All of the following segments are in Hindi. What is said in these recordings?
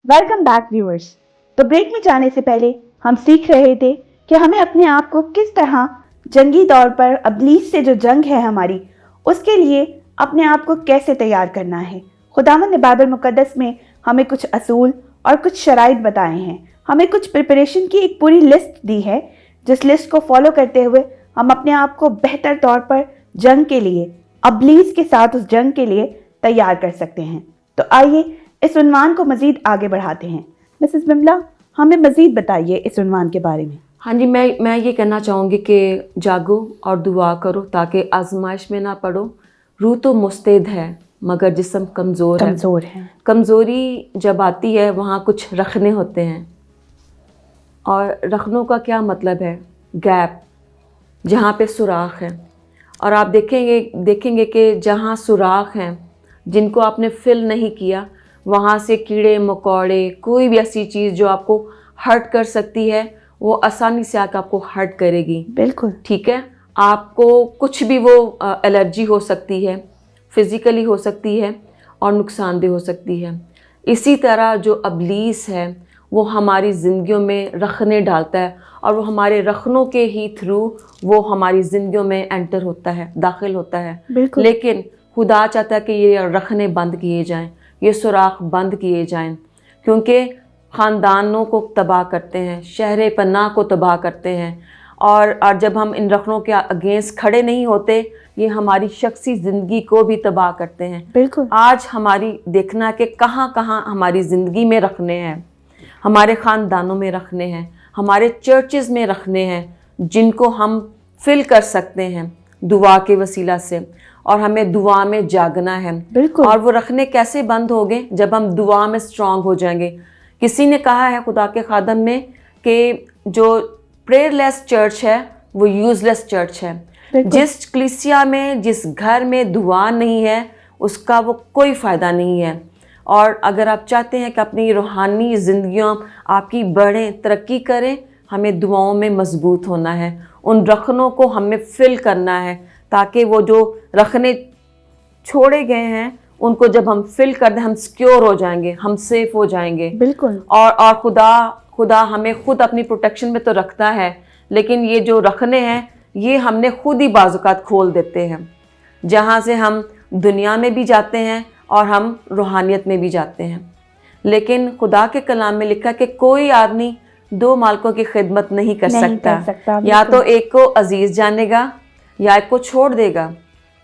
Welcome back viewers. तो ब्रेक में जाने से पहले हम सीख रहे थे कि हमें अपने आप को किस तरह जंगी तौर पर इब्लीस से जो जंग है हमारी, उसके लिए अपने आप को कैसे तैयार करना है। खुदावंद ने बाइबल मुकद्दस में हमें कुछ असूल और कुछ शराइत बताए हैं। हमें कुछ प्रिपरेशन की एक पूरी लिस्ट दी है, जिस लिस्ट को फॉलो करते हुए हम अपने आप को बेहतर तौर पर जंग के लिए, इब्लीस के साथ उस जंग के लिए तैयार कर सकते हैं। तो आइए इस उन्वान को मजीद आगे बढ़ाते हैं। मिसेस बिमला, हमें मजीद बताइए इस उन्वान के बारे में। हाँ जी, मैं ये कहना चाहूँगी कि जागो और दुआ करो ताकि आजमाइश में ना पड़ो। रूह तो मुस्तैद है मगर जिस्म कमज़ोर है। कमज़ोरी जब आती है वहाँ कुछ रखने होते हैं, और रखनों का क्या मतलब है? गैप, जहाँ पे सुराख है। और आप देखेंगे कि जहाँ सुराख हैं, जिनको आपने फिल नहीं किया, वहाँ से कीड़े मकोड़े, कोई भी ऐसी चीज़ जो आपको हर्ट कर सकती है, वो आसानी से आकर आपको हर्ट करेगी। बिल्कुल ठीक है, आपको कुछ भी वो एलर्जी हो सकती है, फिज़िकली हो सकती है और नुकसानदेह हो सकती है। इसी तरह जो इब्लीस है वो हमारी ज़िंदगियों में रखने डालता है, और वो हमारे रखनों के ही थ्रू वो हमारी ज़िंदगियों में एंटर होता है, दाखिल होता है। लेकिन खुदा चाहता है कि ये रखने बंद किए जाएं, ये सुराख बंद किए जाएं, क्योंकि ख़ानदानों को तबाह करते हैं, शहर पनाह को तबाह करते हैं। और जब हम इन रखनों के अगेंस्ट खड़े नहीं होते, ये हमारी शख्सी ज़िंदगी को भी तबाह करते हैं। बिल्कुल। आज हमारी देखना कि कहाँ कहाँ हमारी ज़िंदगी में रखने हैं, हमारे ख़ानदानों में रखने हैं, हमारे चर्चेज़ में रखने हैं, जिनको हम फिल कर सकते हैं दुआ के वसीला से। और हमें दुआ में जागना है। बिल्कुल। और वो रखने कैसे बंद होंगे? जब हम दुआ में स्ट्रांग हो जाएंगे। किसी ने कहा है खुदा के खादम में कि जो प्रेयरलेस चर्च है वो यूज़लेस चर्च है। जिस कलीसिया में, जिस घर में दुआ नहीं है, उसका वो कोई फ़ायदा नहीं है। और अगर आप चाहते हैं कि अपनी रूहानी ज़िंदगियों आपकी बढ़ें, तरक्की करें, हमें दुआओं में मजबूत होना है। उन रखनों को हमें फिल करना है, ताकि वो जो रखने छोड़े गए हैं उनको जब हम फिल कर दें, हम सिक्योर हो जाएंगे, हम सेफ हो जाएंगे। बिल्कुल। और खुदा हमें खुद अपनी प्रोटेक्शन में तो रखता है, लेकिन ये जो रखने हैं ये हमने खुद ही बाजुकात खोल देते हैं, जहाँ से हम दुनिया में भी जाते हैं और हम रूहानियत में भी जाते हैं। लेकिन खुदा के कलाम में लिखा कि कोई आदमी दो मालिकों की खिदमत नहीं कर सकता। या तो एक को अजीज जानेगा या एक को छोड़ देगा।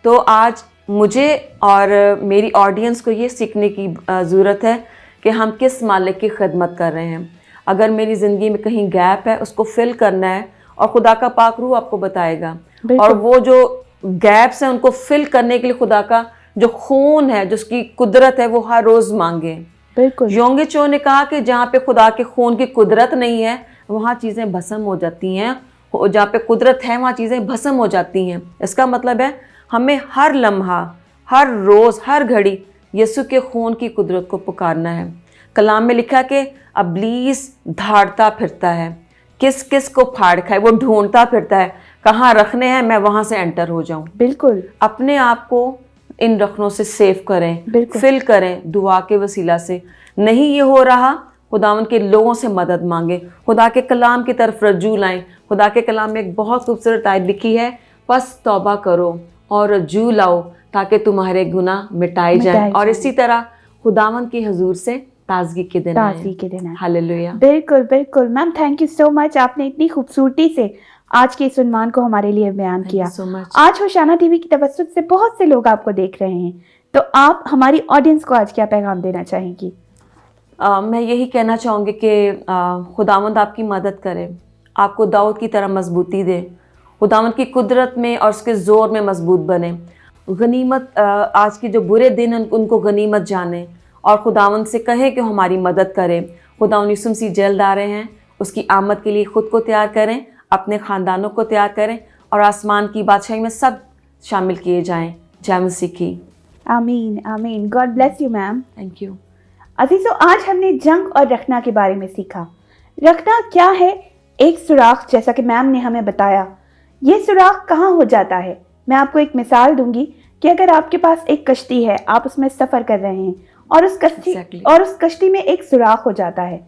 तो आज मुझे और मेरी ऑडियंस को ये सीखने की ज़रूरत है कि हम किस मालिक की खिदमत कर रहे हैं। अगर मेरी ज़िंदगी में कहीं गैप है, उसको फिल करना है, और खुदा का पाक रूह आपको बताएगा। और वो जो गैप्स हैं उनको फिल करने के लिए खुदा का जो खून है, जो उसकी कुदरत है, वो हर रोज़ मांगे। बिल्कुल। योंगे चो ने कहा कि जहाँ पे खुदा के खून की कुदरत नहीं है, वहाँ चीज़ें भस्म हो जाती हैं। जहाँ पे कुदरत है वहाँ चीज़ें भस्म हो जाती हैं। इसका मतलब है हमें हर लम्हा, हर रोज़, हर घड़ी यीशु के खून की कुदरत को पुकारना है। कलाम में लिखा कि इब्लीस धाड़ता फिरता है, किस किस को फाड़ खाए, वो ढूंढता फिरता है कहाँ रखने हैं, मैं वहाँ से एंटर हो जाऊँ। बिल्कुल। अपने आप को इन रखनों से सेव करें, फिल करें दुआ के वसीला से। नहीं ये हो रहा, खुदावन के लोगों से मदद मांगे, खुदा के कलाम की तरफ रज्जू लाएं। खुदा के कलाम में एक बहुत खूबसूरत आयत लिखी है, बस तौबा करो और रज्जू लाओ ताकि तुम्हारे गुनाह मिटाए जाएं। और इसी तरह खुदावन की हुजूर से ताजगी के दिन आए। हालेलुया। बिल्कुल बिल्कुल ma'am, thank you so much. आपने इतनी खूबसूरती से आज के इस उन्वान को हमारे लिए बयान किया। आज होशाना टीवी की तवज्जुह से बहुत से लोग आपको देख रहे हैं, तो आप हमारी ऑडियंस को आज क्या पैगाम देना चाहेंगी? मैं यही कहना चाहूँगी कि खुदावंद आपकी मदद करे, आपको दाऊद की तरह मजबूती दे, खुदावंद की कुदरत में और उसके ज़ोर में मजबूत बने। गनीमत, आज के जो बुरे दिन उनको गनीमत जाने, और खुदावंद से कहे कि हमारी मदद करें। खुदावंद यीशु मसीह जल्द आ रहे हैं, उसकी आमद के लिए ख़ुद को तैयार करें, अपने ख़ानदानों को तैयार करें, और आसमान की बादशाही में सब शामिल किए जाएँ। जय मसीह की। आमीन आमीन। God bless you ma'am. Thank you. अजीज़ों, आज हमने जंग और रखना के बारे में सीखा। रखना क्या है? एक सुराख, जैसा कि मैम ने हमें बताया। ये सुराख कहाँ हो जाता है? मैं आपको एक मिसाल दूंगी कि अगर आपके पास एक कश्ती है, आप उसमें सफ़र कर रहे हैं Exactly. और उस कश्ती में एक सुराख हो जाता है।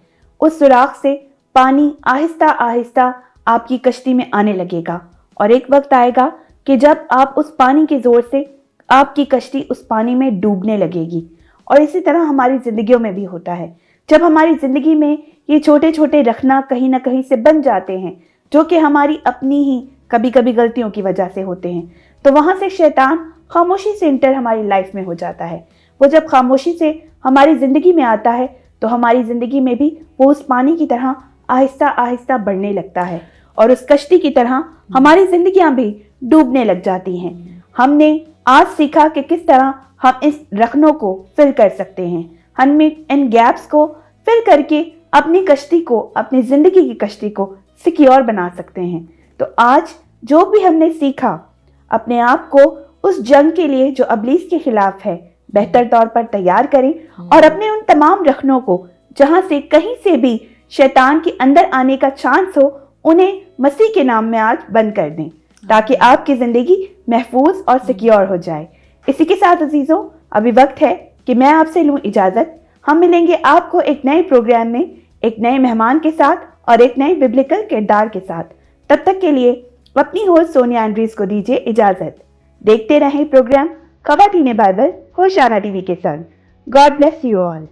उस सुराख से पानी आहिस्ता आहिस्ता आपकी कश्ती में आने लगेगा और एक वक्त आएगा कि जब आप उस पानी के जोर से आपकी कश्ती उस पानी में डूबने लगेगी। और इसी तरह हमारी जिंदगियों में भी होता है। जब हमारी जिंदगी में ये छोटे छोटे रखना कहीं ना कहीं से बन जाते हैं, जो कि हमारी अपनी ही कभी कभी गलतियों की वजह से होते हैं, तो वहां से शैतान खामोशी से इंटर हमारी लाइफ में हो जाता है। वो जब खामोशी से हमारी जिंदगी में आता है तो हमारी जिंदगी में भी वो उस पानी की तरह आहिस्ता आहिस्ता बढ़ने लगता है और उस कश्ती की तरह हमारी जिंदगियां भी डूबने लग जाती हैं। हमने आज सीखा कि किस तरह हम इस रखनों को फिल कर सकते हैं। हम इन गैप्स को फिल करके अपनी कश्ती को, अपनी जिंदगी की कश्ती को सिक्योर बना सकते हैं। तो आज जो भी हमने सीखा, अपने आप को उस जंग के लिए जो इब्लीस के खिलाफ है बेहतर तौर पर तैयार करें और अपने उन तमाम रखनों को जहां से कहीं से भी शैतान के अंदर आने का चांस हो, उन्हें मसीह के नाम में आज बंद कर दें ताकि आपकी जिंदगी महफूज और सिक्योर हो जाए। इसी के साथ अजीजों, अभी वक्त है कि मैं आपसे लूं इजाजत। हम मिलेंगे आपको एक नए प्रोग्राम में, एक नए मेहमान के साथ और एक नए बिब्लिकल किरदार के साथ। तब तक के लिए अपनी होस्ट सोनिया एंड्रीज को दीजिए इजाजत। देखते रहें प्रोग्राम खवातीन बाइबल होशाना टीवी के संग। God bless you all.